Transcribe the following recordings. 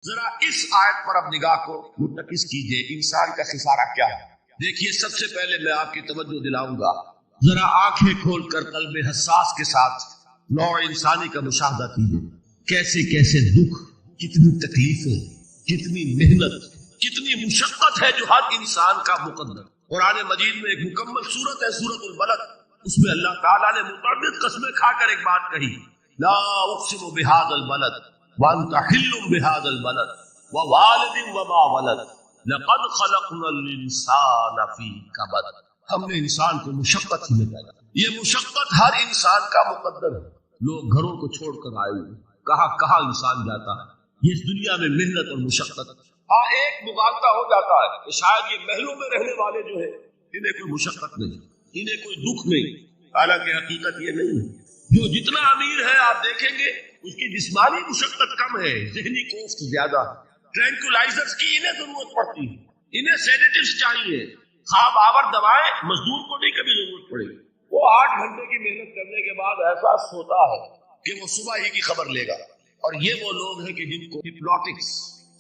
ذرا اس آیت پر اب نگاہ کو مرتکز کیجئے، انسان کا خسارہ کیا ہے۔ دیکھیے، سب سے پہلے میں آپ کی توجہ دلاؤں گا، ذرا آنکھیں کھول کر قلب حساس کے ساتھ نوع انسانی کا مشاہدہ کیجئے۔ کیسے کیسے دکھ، کتنی تکلیفیں، کتنی محنت، کتنی مشقت ہے جو ہر انسان کا مقدر۔ قرآن مجید میں ایک مکمل سورت ہے، سورت البلد، اس میں اللہ تعالیٰ نے متعدد قسمیں کھا کر ایک بات کہی، لا اقسم بہذا البلد وانت حل بہذا البلد ووالد وما ولد لقد خلقنا الانسان فی کبد۔ ہم نے انسان کو مشقت ہی میں پیدا کیا۔ یہ مشقت ہر انسان کا مقدر ہے۔ لوگ گھروں کو چھوڑ کر آئے ہوئے، کہاں کہاں انسان جاتا ہے، یہ اس دنیا میں محنت اور مشقت۔ ہاں، ایک مغالطہ ہو جاتا ہے کہ شاید یہ محلوں میں رہنے والے جو ہیں انہیں کوئی مشقت نہیں، انہیں کوئی دکھ نہیں، حالانکہ حقیقت یہ نہیں ہے۔ جو جتنا امیر ہے آپ دیکھیں گے اس کی جسمانی مشقت کم ہے، ذہنی کوفت زیادہ۔ ٹرینکولائزرز کی انہیں ضرورت پڑتی ہے، انہیں سیڈیٹیوز چاہیے، خواب آور دوائیں مزدور کو نہیں کبھی ضرورت پڑے گی۔ وہ 8 گھنٹے کی محنت کرنے کے بعد ایسا سوتا ہے کہ وہ صبح ہی کی خبر لے گا۔ اور یہ وہ لوگ ہیں کہ جن کو ہپنوٹکس،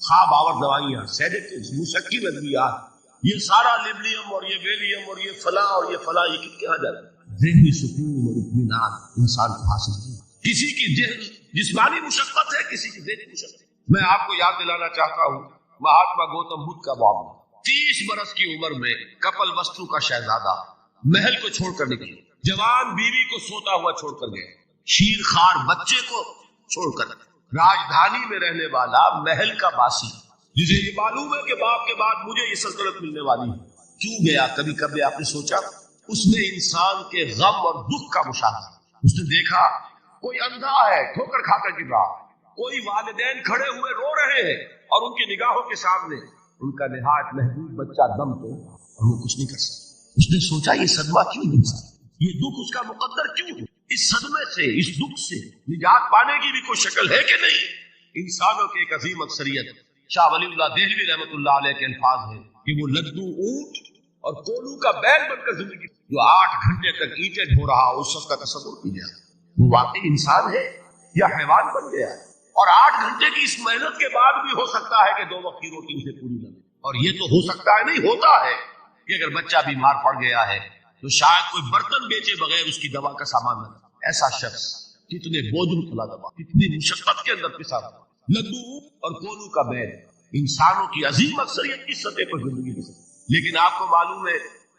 خواب آور دوائیاں، سیڈیٹیوز، مسکن ادویات، یہ سارا لیبلیم اور یہ ویلیم اور یہ فلاں اور یہ فلاں، یہ کہاں جاتا ہے؟ ذہنی سکون اور اطمینان انسان کو حاصل نہیں۔ کسی کی جسمانی مشقت ہے، کسی کی ذہنی مشقت۔ میں آپ کو یاد دلانا چاہتا ہوں مہاتما گوتم بدھ کا معاملہ۔ 30 برس کی عمر میں کپل وستو کا شہزادہ محل کو چھوڑ کر نکلے، جوان بیوی کو سوتا ہوا چھوڑ کر گئے، شیر خوار بچے کو چھوڑ کر، راجدھانی میں رہنے والا محل کا باسی جسے یہ معلوم ہے کہ باپ کے بعد مجھے یہ سلطنت ملنے والی ہے، کیوں گیا؟ کبھی آپ نے سوچا؟ اس نے انسان کے غم اور دکھ کا مشاہدہ، اس نے دیکھا کوئی اندھا ہے ٹھوکر کھا کر گر رہا، کوئی والدین کھڑے ہوئے رو رہے ہیں اور ان کی نگاہوں کے سامنے ان کا نہایت محبوب بچہ دم تو اور وہ کچھ نہیں کر سکتا۔ اس نے سوچا یہ صدمہ کیوں ہوا، یہ دکھ اس کا مقدر کیوں ہوا؟ اس صدمے سے، اس دکھ سے نجات پانے کی بھی کوئی شکل ہے کہ نہیں؟ انسانوں کی ایک عظیم اکثریت، شاہ ولی اللہ دہلوی رحمۃ اللہ علیہ کے الفاظ ہیں کہ وہ لگدو اونٹ اور کولو کا بیل بن کر زندگی جو 8 گھنٹے تک اینٹیں ڈھو رہا، اس شخص کا تصور کیجیے، وہ واقعی انسان ہے یا حیوان بن گیا ہے؟ اور 8 گھنٹے کی اس محنت کے بعد بھی ہو سکتا ہے کہ 2 وقت کی روٹی اسے پوری نہ ملے۔ اور یہ تو ہو سکتا ہے، نہیں ہوتا ہے کہ اگر بچہ بیمار پڑ گیا ہے تو شاید کوئی برتن بیچے بغیر اس کی دوا کا سامان نہ۔ ایسا شخص کتنے بوجھ تلا دبا، کتنی مشقت کے اندر پسا ہوا۔ لڈو اور کولو کا بیل، انسانوں کی عظیم اکثریت کی سطح پر زندگی گزر، لیکن آپ کو معلوم ہے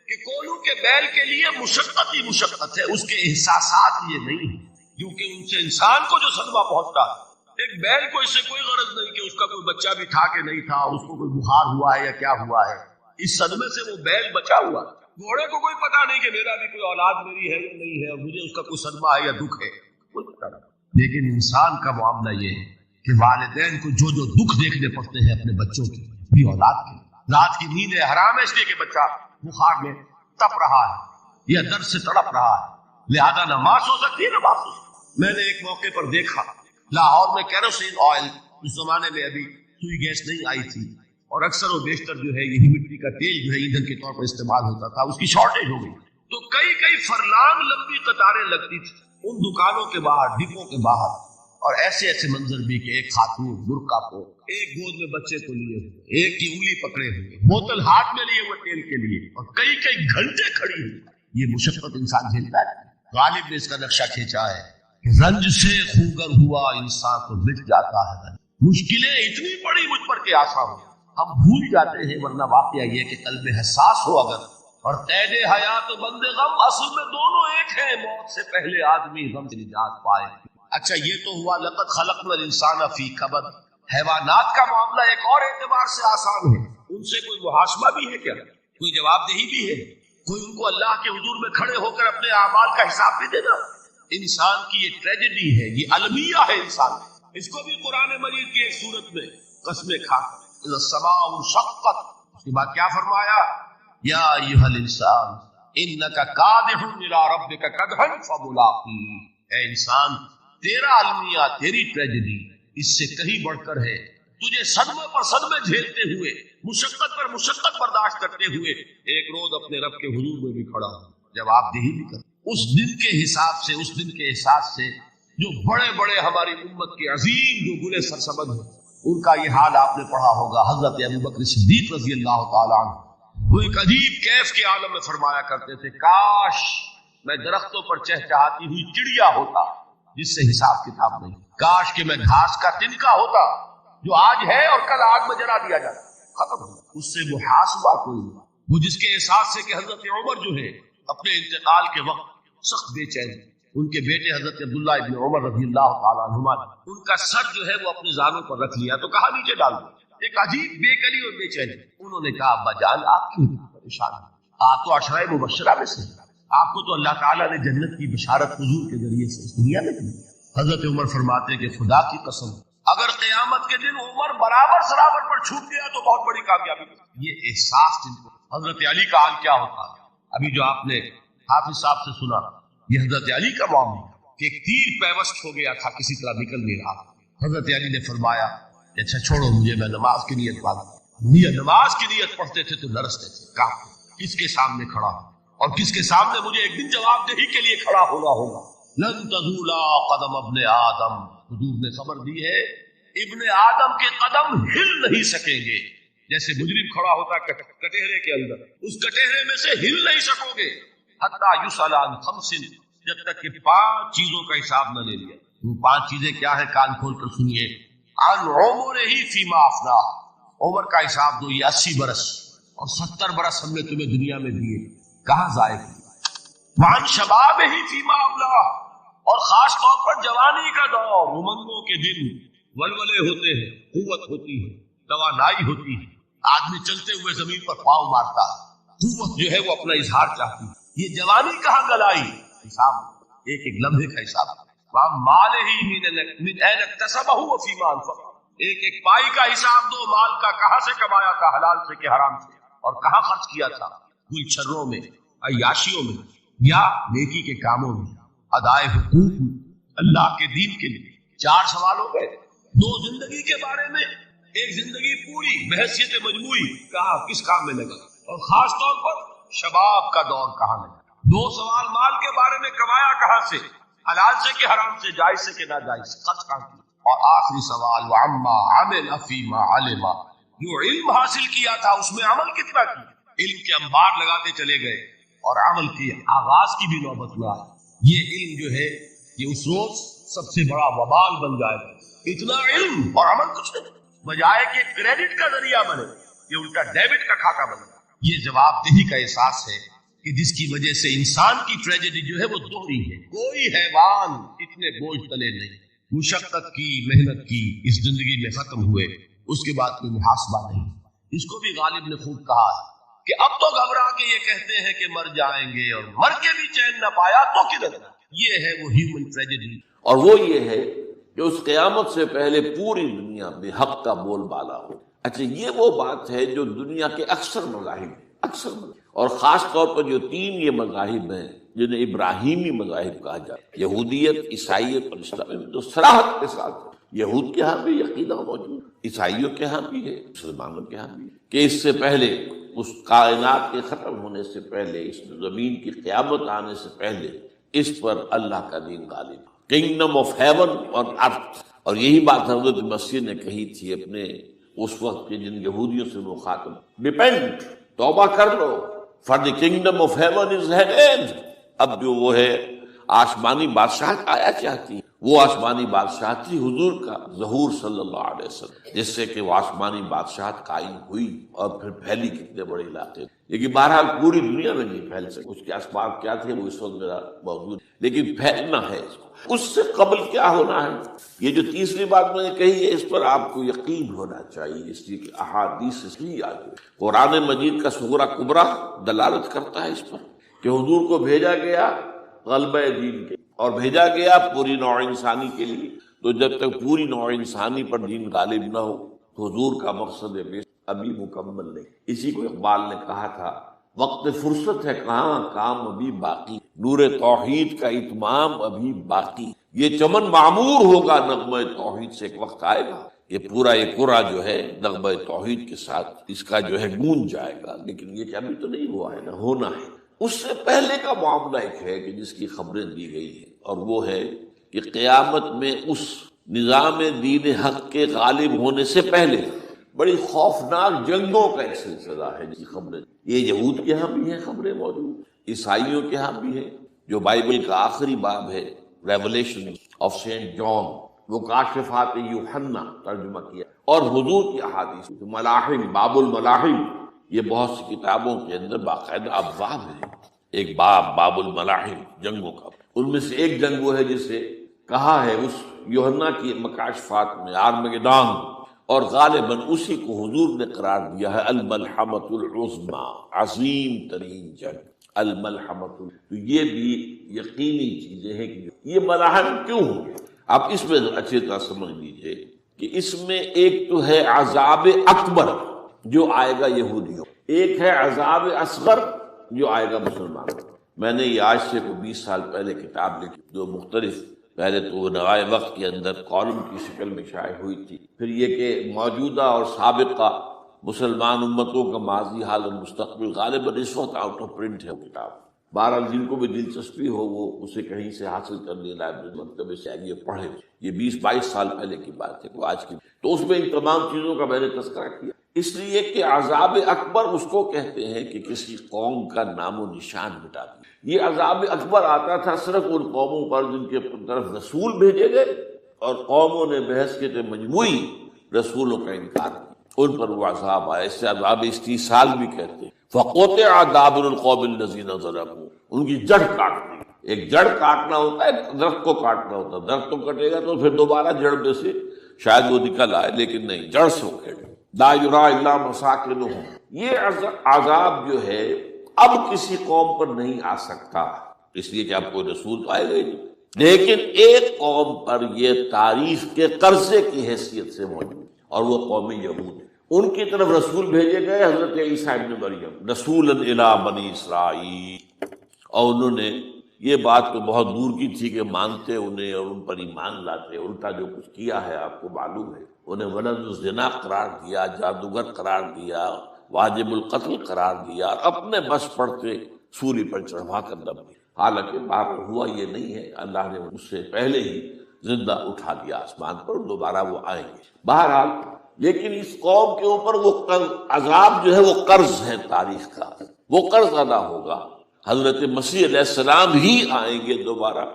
کہ کولو کے بیل کے لیے مشقت ہی مشقت ہے، اس کے احساسات یہ نہیں ہے، کیونکہ ان سے انسان کو جو صدمہ پہنچتا ہے، ایک بیل کو اس سے کوئی غرض نہیں کہ اس کا کوئی بچہ بھی تھا کہ نہیں تھا، اس کو کوئی بخار ہوا ہے یا کیا ہوا ہے، اس صدمے سے وہ بیل بچا ہوا۔ گھوڑے کو کوئی پتا نہیں کہ میرا بھی کوئی اولاد میری ہے یا نہیں ہے اور مجھے اس کا کوئی صدمہ ہے یا دکھ ہے، کوئی پتا نہیں۔ لیکن انسان کا معاملہ یہ ہے کہ والدین کو جو دکھ دیکھنے پڑتے ہیں اپنے بچوں کے بھی، اولاد کے، رات کی نیندیں حرام ہے اس لیے کہ بچہ بخار میں تپ رہا ہے یا درد سے تڑپ رہا ہے، لہذا نہ ماں سو سکتی ہے نہ باپ سو سکتی۔ میں نے ایک موقع پر دیکھا لاہور میں کیروسین آئل، اس زمانے میں ابھی سوئی گیس نہیں آئی تھی اور اکثر و بیشتر جو ہے یہی مٹی کا تیل جو ہے ایندھن کے طور پر استعمال ہوتا تھا، اس کی شارٹیج ہو گئی تو کئی فرلانگ لمبی قطاریں لگتی تھی ان دکانوں کے باہر، ڈپو کے باہر، اور ایسے منظر بھی کہ ایک خاتون برقع کو، ایک گود میں بچے کو لیے ہوئے، ایک کی انگلی پکڑے ہوئے، بوتل ہاتھ میں لیے ہوئے تیل کے لیے، اور کئی گھنٹے کھڑی ہوئی۔ یہ مشقت انسان جھیلتا ہے۔ غالب نے اس کا نقشہ کھینچا ہے کہ رنج سے خوگر ہوا انسان تو مٹ جاتا ہے، مشکلیں اتنی بڑی مجھ پر کہ آسان ہو، ہم بھول جاتے ہیں، ورنہ واقعہ یہ کہ قلب حساس ہو اگر، اور قید حیات و بند غم، اصل میں دونوں ایک ہیں، موت سے پہلے آدمی غم سے نجات پائے۔ اچھا، یہ تو ہوا لقد خلقنا الانسان فی کبد۔ حیوانات کا معاملہ ایک اور اعتبار سے آسان ہے، ان سے کوئی محاسبہ بھی ہے کیا؟ کوئی جواب دہی بھی ہے؟ کوئی ان کو اللہ کے حضور میں کھڑے ہو کر اپنے اعمال کا حساب بھی دینا؟ انسان کی یہ ٹریجڈی ہے، یہ المیہ ہے انسان۔ اس کو بھی قرآن مجید کی ایک سورت میں قسمیں کھا اذا السماء انشقت، اس کے بعد کیا فرمایا؟ یا ایھا الانسان انک کادح الی ربک کدحا فملاقیہ۔ اے انسان، تیرا المیہ، تیری ٹریجڈی اس سے کہیں بڑھ کر ہے، تجھے صدمے پر صدمے جھیلتے ہوئے، مشقت پر مشقت برداشت کرتے ہوئے ایک روز اپنے رب کے حضور میں بھی کھڑا ہوں، جواب دہی بھی کر۔ اس دن کے حساب سے، اس دن کے احساس سے جو بڑے ہماری امت کے عظیم جو گلے سرسبد ہیں، ان کا یہ حال آپ نے پڑھا ہوگا. حضرت ابوبکر صدیق رضی اللہ تعالیٰ عنہ وہ ایک عجیب کیف کے عالم میں فرمایا کرتے تھے کاش میں درختوں پر چہچہاتی ہوئی چڑیا ہوتا جس سے حساب کتاب نہیں. کاش کہ میں گھاس کا تنکا ہوتا جو آج ہے اور کل آگ میں جلا دیا جاتا. ختم ہو اس سے محاسبہ کوئی نہیں. وہ جس کے احساس سے کہ حضرت عمر جو ہے اپنے انتقال کے وقت سخت بے چین، ان کے بیٹے حضرت عبداللہ ابن عمر رضی اللہ تعالیٰ عنہما ان کا سر جو ہے وہ اپنے زانوں پر رکھ لیا تو کہا نیچے ڈال دو. ایک عجیب بے کلی اور بے چینی. انہوں نے کہا ابا جان آپ کیوں پریشان ہیں؟ آپ تو عشرہ مبشرہ میں سے، آپ کو تو اللہ تعالیٰ نے جنت کی بشارت حضور کے ذریعے سے اس دنیا میں دی. حضرت عمر فرماتے کہ خدا کی قسم اگر قیامت کے دن عمر برابر سرابر پر چھوٹ گیا تو بہت بڑی کامیابی. یہ احساس جن کو حضرت علی کا حال کیا ہوتا ہے. ابھی جو آپ نے حافظ صاحب سے سنا یہ حضرت علی کا معاملہ کہ ایک تیر پیوست ہو گیا تھا کسی طرح نکل نہیں رہا. حضرت علی نے فرمایا کہ اچھا چھوڑو مجھے میں نماز کی نیت پڑھتا. نماز کی نیت پڑھتے تھے تو لرزتے تھے. کہا کس کے سامنے کھڑا ہوں اور کس کے سامنے مجھے ایک دن جواب دہی کے لیے کھڑا ہونا ہوگا. لن تزولا قدم ابن آدم، حضور نے خبر دی ہے ابن آدم کے قدم ہل نہیں سکیں گے. جیسے مجرم کھڑا ہوتا کٹہرے کے اندر، اس کٹہرے میں سے ہل نہیں سکو گے. حتی یسأل عن خمس، جب تک کہ 5 چیزوں کا حساب نہ لے لیا. وہ 5 چیزیں کیا ہے کان کھول کر سنیے. عن عمرہ فیما افنا، عمر کا حساب دو. یہ 80 برس اور 70 برس ہم نے تمہیں دنیا میں دیے کہاں ضائع کیے. وعن شبابہ فیما ابلا، اور خاص طور پر جوانی کا دور، امنگوں کے دن ولولے ہوتے ہیں، قوت ہوتی ہے، توانائی ہوتی ہے، آدمی چلتے ہوئے زمین پر پاؤں مارتا، قوت جو ہے وہ اپنا اظہار چاہتی ہے. یہ جوانی کہاں گلائی؟ حساب ایک ایک لمحے کا حساب. مال ہی من این اکتسبہ وفیما انفق، ایک ایک پائی کا حساب دو. مال کا کہاں سے کمایا تھا، حلال سے کہ حرام سے، اور کہاں خرچ کیا تھا، گل چھروں میں، عیاشیوں میں، یا نیکی کے کاموں میں، ادائے حقوق میں، اللہ کے دین کے لیے. 4 سوال ہو گئے. 2 زندگی کے بارے میں، ایک زندگی پوری بحیثیت مجموعی کہاں کس کام میں لگا، اور خاص طور پر شباب کا دور کہاں لگا. 2 سوال مال کے بارے میں، کمایا کہاں سے، حلال سے کہ حرام سے، جائز سے کہ ناجائز، خرچ کہاں کیا. اور آخری سوال وعما عمل فیما علم، جو علم حاصل کیا تھا اس میں عمل کتنا کیا. علم کے انبار لگاتے چلے گئے اور عمل کے آغاز کی بھی نوبت نہ آئی. یہ علم جو ہے یہ اس روز سب سے بڑا وبال بن جائے گا. اتنا علم اور عمل کچھ نہیں، بجائے کہ کریڈٹ کا ذریعہ بنے یہ الٹا ڈیبٹ کا کھاتا بنے. یہ جواب دہی کا احساس ہے کہ جس کی وجہ سے انسان کی ٹریجڈی جو ہے وہ دوہری ہے. کوئی حیوان اتنے بوجھ تلے نہیں. مشقت کی، محنت کی، اس زندگی میں ختم ہوئے، اس کے بعد کوئی محاسبہ نہیں. اس کو بھی غالب نے خوب کہا کہ اب تو گھبرا کے یہ کہتے ہیں کہ مر جائیں گے اور مر کے بھی چین نہ پایا تو کدھر. یہ ہے وہ ہیومن ٹریجڈی. اور وہ یہ ہے کہ اس قیامت سے پہلے پوری دنیا میں حق کا بول بالا ہو. اچھا یہ وہ بات ہے جو دنیا کے اکثر مذاہب اور خاص طور پر جو 3 یہ مذاہب ہیں جنہیں ابراہیمی مذاہب کہا جاتا ہے، یہودیت، عیسائیت اور اسلام، میں تو صراحت کے ساتھ یہود کے ہاں بھی عقیدہ موجود، عیسائیوں کے ہاں بھی ہے، مسلمانوں کے ہاں بھی ہے کہ اس سے پہلے، اس کائنات کے ختم ہونے سے پہلے، اس زمین کی قیامت آنے سے پہلے اس پر اللہ کا دین غالب، کنگڈم آف ہیون اور ارتھ. اور یہی بات حضرت مسیح نے کہی تھی اپنے اس وقت کے جن یہودیوں سے مخاطب، ریپینٹ، توبہ کر لو، for the kingdom of heaven is at hand. اب جو وہ ہے آسمانی بادشاہت آیا چاہتی، وہ آسمانی بادشاہت تھی حضور کا ظہور صلی اللہ علیہ وسلم، جس سے کہ وہ آسمانی بادشاہت قائم ہوئی اور پھر پھیلی کتنے بڑے علاقے. لیکن بہرحال پوری دنیا میں نہیں پھیل سکے. اس کے اسباب کیا تھے وہ اس وقت میرا موجود، لیکن پھیلنا ہے اس کو. اس سے قبل کیا ہونا ہے، یہ جو تیسری بات میں نے کہی ہے اس پر آپ کو یقین ہونا چاہیے، اس لیے کہ احادیث صحیح آ گئی. قرآن مجید کا صغرا کبرا دلالت کرتا ہے اس پر کہ حضور کو بھیجا گیا غلبہ دین کے، اور بھیجا گیا پوری نوع انسانی کے لیے. تو جب تک پوری نوع انسانی پر دین غالب نہ ہو تو حضور کا مقصد ابھی مکمل نہیں. اسی کو اقبال نے کہا تھا، وقت فرصت ہے کہاں، کام ابھی باقی، نور توحید کا اتمام ابھی باقی. یہ چمن معمور ہوگا نغمہ توحید سے، ایک وقت آئے گا یہ پورا یہ قرآن جو ہے نغمہ توحید کے ساتھ اس کا جو ہے گونج جائے گا. لیکن یہ کہ ابھی تو نہیں ہوا ہے، نہ ہونا ہے. اس سے پہلے کا معاملہ ایک ہے کہ جس کی خبریں دی گئی ہیں، اور وہ ہے کہ قیامت میں اس نظام دین حق کے غالب ہونے سے پہلے بڑی خوفناک جنگوں کا ایک سلسلہ ہے جی خبریں. یہ یہود کے ہاں بھی ہیں خبریں موجود، عیسائیوں کے ہاں بھی ہیں. جو بائبل کا آخری باب ہے ریولیشن آف سینٹ جان، وہ کاشفات یوحنا ترجمہ کیا، اور حضور کی احادیث ملاحم، باب الملاحم، یہ بہت سی کتابوں کے اندر باقاعدہ ابواب ہے. ایک باب الملاحم جنگوں کا، ان میں سے ایک جنگ وہ ہے جسے کہا ہے اس یوحنا کی مکاشفات میں آرمگدان، اور غالباً اسی کو حضور نے قرار دیا ہے الملحمۃ العظمیٰ، عظیم ترین جنگ الملحمۃ. تو یہ بھی یقینی چیزیں ہیں کہ یہ ملاحم کیوں ہوں گے. آپ اس میں اچھی طرح سمجھ لیجئے کہ اس میں ایک تو ہے عذاب اکبر جو آئے گا یہودیوں، ایک ہے عذاب اصغر جو آئے گا مسلمانوں. میں نے یہ آج سے 20 سال پہلے کتاب لکھی جو مختلف، پہلے تو وہ نوائے وقت کے اندر کالم کی شکل میں شائع ہوئی تھی، پھر یہ کہ موجودہ اور سابقہ مسلمان امتوں کا ماضی حال اور مستقبل غالباً اس وقت آؤٹ آف پرنٹ ہے وہ کتاب. بہرحال جن کو بھی دلچسپی ہو وہ اسے کہیں سے حاصل کر لے، لائبریری مکتبے سے آگے پڑھے. یہ 20-22 سال پہلے کی بات ہے وہ آج کی. تو اس میں ان تمام چیزوں کا میں نے تذکرہ کیا، اس لیے کہ عذاب اکبر اس کو کہتے ہیں کہ کسی قوم کا نام و نشان مٹا دیا. یہ عذاب اکبر آتا تھا صرف ان قوموں پر جن کے طرف رسول بھیجے گئے اور قوموں نے بحیثیت مجموعی رسولوں کا انکار کیا، ان پر وہ عذاب آیا. اس سے عذاب استیصال بھی کہتے ہیں. فقطع دابر القوم الذین ظلموا، ان کی جڑ کاٹ دی. ایک جڑ کاٹنا ہوتا ہے، درخت کو کاٹنا ہوتا ہے. درخت تو کٹے گا تو پھر دوبارہ جڑ میں سے شاید وہ نکل آئے، لیکن نہیں، جڑ سے اکھیڑ. لا یرا الا مساکنہم، یہ عذاب جو ہے اب کسی قوم پر نہیں آ سکتا، اس لیے کہ اب کوئی رسول تو آئے گا ہی نہیں. لیکن ایک قوم پر یہ تاریخ کے قرضے کی حیثیت سے موجود، اور وہ قوم یہود. ان کی طرف رسول بھیجے گئے حضرت عیسیٰ ابن مریم، رسولا الی بنی اسرائیل، اور انہوں نے یہ بات تو بہت دور کی تھی کہ مانتے انہیں اور ان پر ایمان لاتے. الٹا جو کچھ کیا ہے آپ کو معلوم ہے. انہیں ولد الزنا قرار دیا، جادوگر قرار دیا، واجب القتل قرار دیا، اور اپنے بس پڑتے سولی پر چڑھوا کر دب دیا. حالانکہ بات ہوا یہ نہیں ہے، اللہ نے اس سے پہلے ہی زندہ اٹھا دیا آسمان پر، دوبارہ وہ آئیں گے. بہرحال لیکن اس قوم کے اوپر وہ عذاب جو ہے وہ قرض ہے تاریخ کا، وہ قرض ادا ہوگا. حضرت مسیح علیہ السلام ہی آئیں گے دوبارہ،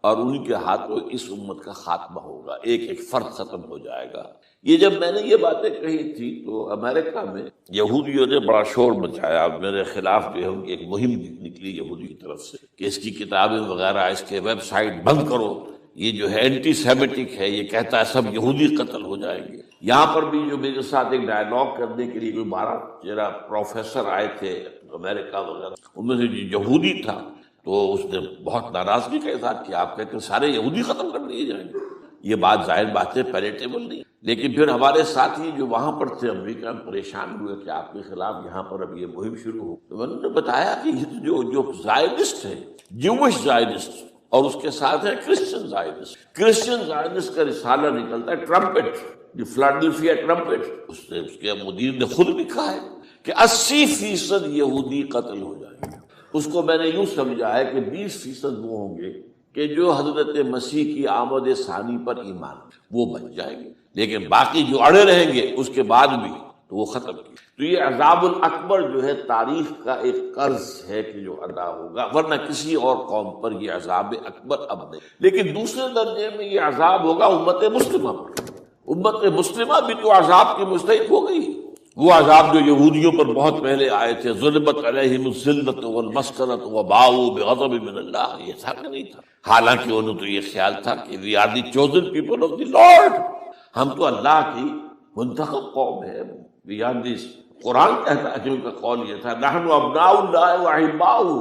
اور ان کے ہاتھوں اس امت کا خاتمہ ہوگا، ایک ایک فرد ختم ہو جائے گا. یہ جب میں نے یہ باتیں کہی تھی تو امریکہ میں یہودیوں نے بڑا شور مچایا. میرے خلاف جو ہے ان کی ایک مہم نکلی یہودی کی طرف سے کہ اس کی کتابیں وغیرہ، اس کے ویب سائٹ بند کرو، یہ جو ہے اینٹی سیمیٹک ہے، یہ کہتا ہے سب یہودی قتل ہو جائیں گے. یہاں پر بھی جو میرے ساتھ ایک ڈائلاگ کرنے کے لیے کوئی 12-13 پروفیسر آئے تھے امریکہ وغیرہ، ان میں سے جو یہودی تھا تو اس نے بہت ناراضگی کا اظہار کیا. آپ کہتے ہیں سارے یہودی ختم کر دیے جائیں گے. یہ بات ظاہر بات ہے پیلیٹیبل نہیں. لیکن پھر ہمارے ساتھی جو وہاں پر تھے امریکہ میں پریشان ہوئے کہ آپ کے خلاف یہاں پر اب یہ مہم شروع ہو. تو میں نے بتایا کہ جو زائنسٹ ہے، جوش زائنسٹ، اور اس کے ساتھ ہے کرسچن زائنسٹ. کرسچن زائنسٹ کا رسالہ نکلتا ہے ٹرمپٹ، جو فلاڈلفیا ٹرمپٹ، اس کے مدیر نے خود لکھا ہے کہ 80% یہودی قتل ہو جائیں گے. اس کو میں نے یوں سمجھا ہے کہ 20% وہ ہوں گے کہ جو حضرت مسیح کی آمد ثانی پر ایمان وہ بچ جائیں گے، لیکن باقی جو اڑے رہیں گے اس کے بعد بھی تو وہ ختم کی. تو یہ عذاب الاکبر جو ہے تاریخ کا ایک قرض ہے کہ جو ادا ہوگا، ورنہ کسی اور قوم پر یہ عذاب اکبر اب نہیں. لیکن دوسرے درجے میں یہ عذاب ہوگا امت مسلمہ پر. امت مسلمہ بھی تو عذاب کی مستحق ہو گئی. وہ عذاب جو یہودیوں پر بہت پہلے آئے تھے، ضربت علیہم الذلۃ والمسکنۃ وباؤوا بغضب من اللہ، یہ تھا کہ نہیں تھا؟ حالانکہ انہوں تو یہ خیال تھا کہ we are the chosen people of the Lord, ہم تو اللہ کی منتخب قوم ہے. وی آر دی، قرآن کہتا ہے کہ ان کا قول یہ تھا نحن ابناء اللہ واحباؤہ،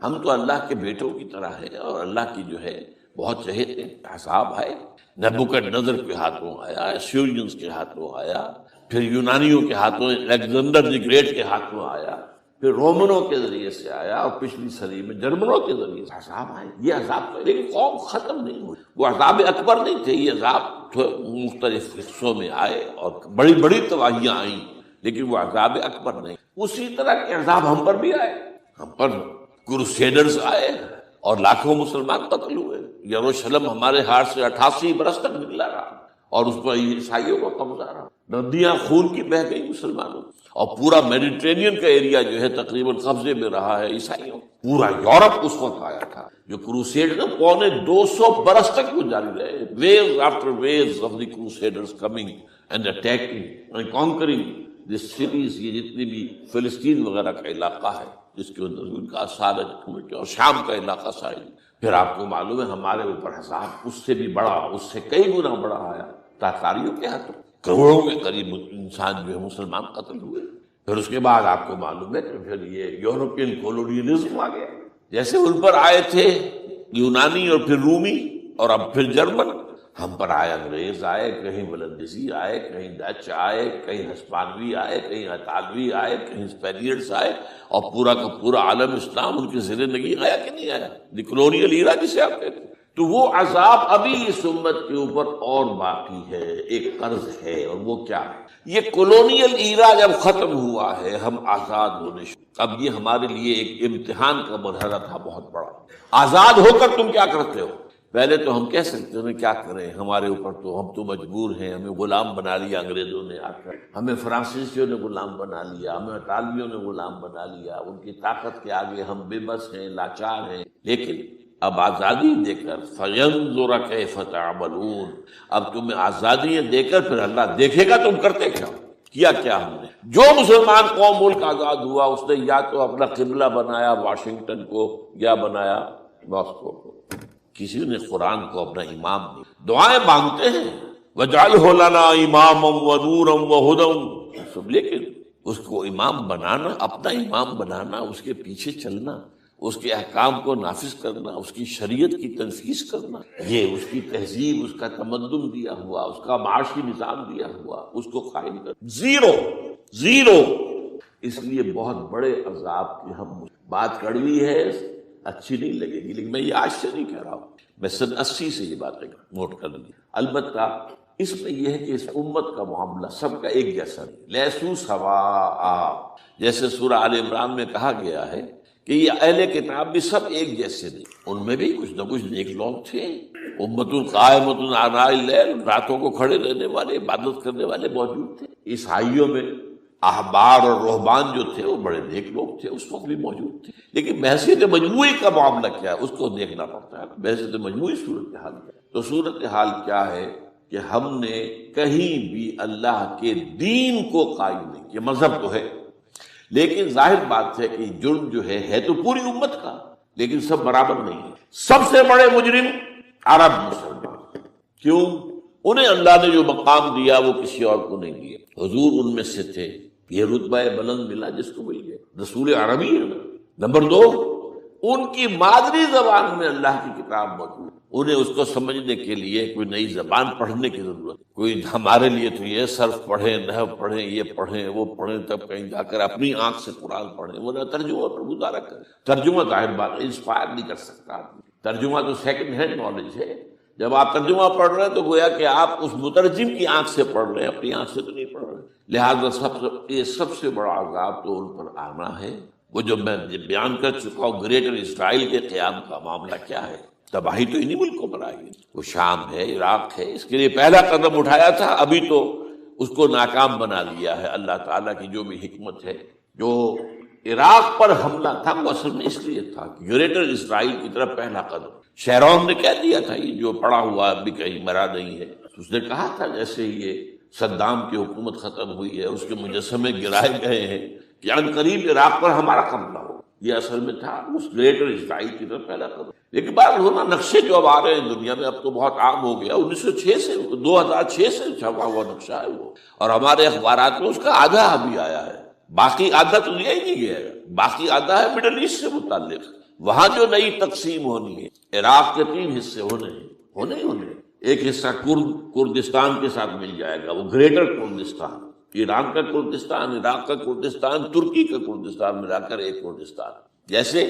ہم تو اللہ کے بیٹوں کی طرح ہیں اور اللہ کی جو ہے بہت چہیتے. عذاب آئے، نبوکدنضر کے ہاتھوں آیا، اسیرینز کے ہاتھوں آیا، پھر یونانیوں کے ہاتھوں، الیگزینڈر دی گریٹ کے ہاتھوں آیا، پھر رومنوں کے ذریعے سے آیا، اور پچھلی صدی میں جرمنوں کے ذریعے سے عذاب آئے. یہ عذاب تو لیکن قوم ختم نہیں ہوئی. وہ عذاب اکبر نہیں تھے، یہ عذاب مختلف حصوں میں آئے اور بڑی بڑی تباہیاں آئیں، لیکن وہ عذاب اکبر نہیں. اسی طرح کے عذاب ہم پر بھی آئے. ہم پر کروسیڈرز آئے، اور لاکھوں مسلمان قتل ہوئے. یروشلم ہمارے ہاتھ سے 88 برس تک نکلا رہا اور اس پر عیسائیوں کا قبضہ رہا. ندیاں خون کی بہہ گئی مسلمانوں، اور پورا میڈیٹرینین کا ایریا جو ہے تقریباً قبضے میں رہا ہے عیسائیوں. پورا یورپ اس وقت آیا تھا. جو کروسیڈ نا 250 برس تک وہ جاری رہے. Waves after waves of the crusaders coming and attacking and conquering the cities. یہ جتنی بھی فلسطین وغیرہ کا علاقہ ہے جس کے اندر ان کا آثار ہے، اور شام کا علاقہ سائل. پھر آپ کو معلوم ہے ہمارے اوپر حساب اس سے بھی بڑا، اس سے کئی گنا بڑا آیا. تاتاریوں کے ہاتھوں کروڑوں کے قریب انسان جو ہے مسلمان قتل ہوئے. پھر اس کے بعد آپ کو معلوم ہے کہ پھر یہ یورپین کولونیلزم آ گیا. جیسے ان پر آئے تھے یونانی اور پھر رومی اور اب پھر جرمن، ہم پر آئے انگریز آئے، کہیں ولندیزی آئے، کہیں ڈچ آئے، کہیں ہسپانوی آئے، کہیں اطالوی آئے، کہیں اسپینیئرز آئے، اور پورا کا پورا عالم اسلام ان کے زیر نگی آیا کہ نہیں آیا. دی کلونیل ایرا جسے آپ کہتے ہیں. تو وہ عذاب ابھی اس امت کے اوپر اور باقی ہے، ایک قرض ہے. اور وہ کیا ہے؟ یہ کلونیل ایرا جب ختم ہوا ہے، ہم آزاد ہونے اب یہ ہمارے لیے ایک امتحان کا مرحلہ تھا بہت بڑا. آزاد ہو کر تم کیا کرتے ہو؟ پہلے تو ہم کہہ سکتے ہیں کیا کریں، ہمارے اوپر تو ہم تو مجبور ہیں، ہمیں غلام بنا لیا انگریزوں نے آ کر، ہمیں فرانسیسیوں نے غلام بنا لیا، ہمیں اطالویوں نے غلام بنا لیا. ان کی طاقت کے آگے ہم بے بس ہیں، لاچار ہیں. لیکن اب آزادی دے کر فَيَنظُرَ كَيْفَ تَعْمَلُونَ، اب تمہیں آزادیاں دے کر پھر اللہ دیکھے گا تم کرتے کیا ہم نے. جو مسلمان قوم ملک آزاد ہوا اس نے یا تو اپنا قبلہ بنایا واشنگٹن کو یا بنایا ماسکو کو. کسی نے قرآن کو اپنا امام نہیں. دعائیں مانگتے ہیں وَاجْعَلْهُ لَنَا إِمَامًا وَنُورًا وَهُدًى، لیکن اس کو امام بنانا، اپنا امام بنانا، اس کے پیچھے چلنا، اس کے احکام کو نافذ کرنا، اس کی شریعت کی تنفیذ کرنا، یہ اس کی تہذیب، اس کا تمدن دیا ہوا، اس کا معاشی نظام دیا ہوا، اس کو قائم کر زیرو. اس لیے بہت بڑے عذاب کی ہم بات کڑوی ہے، اچھی نہیں لگے گی، لیکن میں یہ آج سے نہیں کہہ رہا ہوں، میں سن 80 سے یہ باتیں نوٹ کر لی. البتہ اس میں یہ ہے کہ اس امت کا معاملہ سب کا ایک جیسا نہیں. لیسو سواء، جیسے سورہ آل عمران میں کہا گیا ہے کہ یہ اہل کتاب بھی سب ایک جیسے نہیں، ان میں بھی کچھ نہ کچھ نیک لوگ تھے. امت قائمۃ آناء اللیل، راتوں کو کھڑے رہنے والے، عبادت کرنے والے موجود تھے. عیسائیوں میں احبار اور رہبان جو تھے وہ بڑے نیک لوگ تھے، اس وقت بھی موجود تھے. لیکن بحثیت مجموعی کا معاملہ کیا ہے اس کو دیکھنا پڑتا ہے. بحثیت مجموعی صورتحال کیا ہے؟ تو صورتحال کیا ہے کہ ہم نے کہیں بھی اللہ کے دین کو قائم نہیں کیا. مذہب تو ہے لیکن ظاہر بات ہے کہ جرم جو ہے تو پوری امت کا، لیکن سب برابر نہیں ہے. سب سے بڑے مجرم عرب مسلمان. کیوں؟ انہیں اللہ نے جو مقام دیا وہ کسی اور کو نہیں دیا. حضور ان میں سے تھے، یہ رتبہ بلند ملا جس کو مل گیا. رسول عربی ہے. نمبر 2، ان کی مادری زبان میں اللہ کی کتاب موجود، انہیں اس کو سمجھنے کے لیے کوئی نئی زبان پڑھنے کی ضرورت. کوئی ہمارے لیے تو یہ صرف پڑھیں، نحو پڑھیں، یہ پڑھیں، وہ پڑھیں، تب کہیں جا کر اپنی آنکھ سے قرآن پڑھیں. وہ نہ ترجمہ پر گزارا کریں. ترجمہ ظاہر بات انسپائر نہیں کر سکتا آدمی. ترجمہ تو سیکنڈ ہینڈ نالج ہے. جب آپ ترجمہ پڑھ رہے ہیں تو گویا کہ آپ اس مترجم کی آنکھ سے پڑھ رہے ہیں، اپنی آنکھ سے تو نہیں پڑھ رہے. لہٰذا یہ سب سے بڑا عذاب تو ان پر آنا ہے. وہ جو میں بیان کر چکا ہوں گریٹر اسرائیل کے قیام کا معاملہ کیا ہے. تباہی تو انہی ملکوں پر آئی ہے. وہ شام ہے، عراق ہے، اس کے لیے پہلا قدم اٹھایا تھا، ابھی تو اس کو ناکام بنا دیا ہے. اللہ تعالیٰ کی جو بھی حکمت ہے. جو عراق پر حملہ تھا وہ اصل میں اس لیے تھا کہ گریٹر اسرائیل کی طرف پہلا قدم. شیرون نے کہہ دیا تھا یہ جو پڑا ہوا ابھی کہیں مرا نہیں ہے. اس نے کہا تھا جیسے یہ صدام کی حکومت ختم ہوئی ہے، اس کے مجسمے گرائے گئے ہیں کہ ان قریب عراق پر ہمارا قبضہ ہو. یہ اصل میں تھا اس گریٹر اسرائیل کی طرف پہلا قدم. لیکن بات ہونا نقشے جو اب آ رہے ہیں دنیا میں اب تو بہت عام ہو گیا. 1906 سے 2006 سے چھپا ہوا نقشہ ہے وہ، اور ہمارے اخبارات میں اس کا آدھا ابھی آیا ہے. باقی آدھا تو لیا ہی نہیں گیا ہے. باقی آدھا ہے مڈل ایسٹ سے متعلق. وہاں جو نئی تقسیم ہونی ہے، عراق کے 3 حصے ہونے. ایک حصہ کردستان کے ساتھ مل جائے گا، وہ گریٹر کردستان، ایران کا کردستان، عراق کا کردستان، ترکی کا کردستان ملا کر ایک کردستان. جیسے